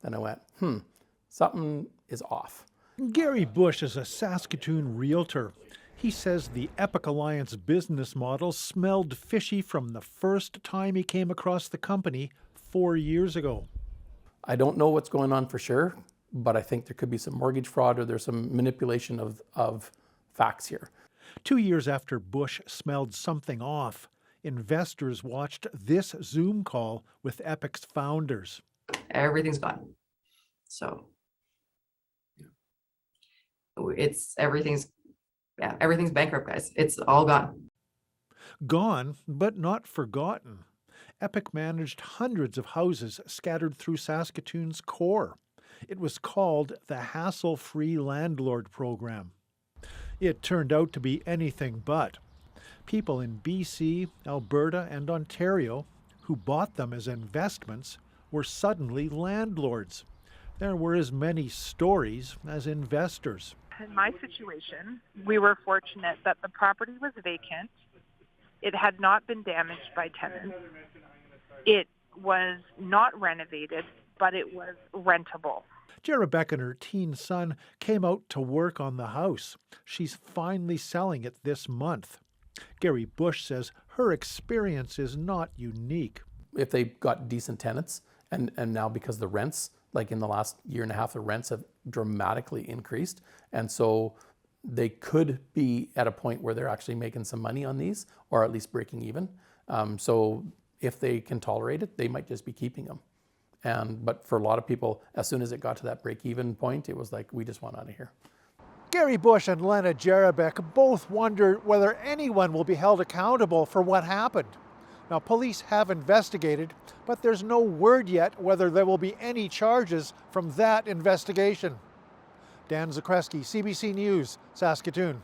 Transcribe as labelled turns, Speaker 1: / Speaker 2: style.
Speaker 1: then I went, something is off.
Speaker 2: Gary Bush is a Saskatoon realtor. He says the Epic Alliance business model smelled fishy from the first time he came across the company 4 years ago.
Speaker 1: I don't know what's going on for sure, but I think there could be some mortgage fraud or there's some manipulation of facts here.
Speaker 2: 2 years after Bush smelled something off, investors watched this Zoom call with Epic's founders.
Speaker 3: Everything's gone. So everything's bankrupt, guys. It's all gone.
Speaker 2: Gone, but not forgotten. Epic managed hundreds of houses scattered through Saskatoon's core. It was called the Hassle-Free Landlord Program. It turned out to be anything but. People in BC, Alberta, and Ontario who bought them as investments were suddenly landlords. There were as many stories as investors.
Speaker 4: In my situation, we were fortunate that the property was vacant. It had not been damaged by tenants. It was not renovated, but it was rentable.
Speaker 2: Jerebeck and her teen son came out to work on the house. She's finally selling it this month. Gary Bush says her experience is not unique.
Speaker 1: If they got decent tenants, and now because the rents, like in the last year and a half, the rents have dramatically increased. And so they could be at a point where they're actually making some money on these, or at least breaking even. So if they can tolerate it, they might just be keeping them. But for a lot of people, as soon as it got to that break-even point, it was like, we just want out of here.
Speaker 2: Gary Bush and Lena Jerebeck both wonder whether anyone will be held accountable for what happened. Now, police have investigated, but there's no word yet whether there will be any charges from that investigation. Dan Zakreski, CBC News, Saskatoon.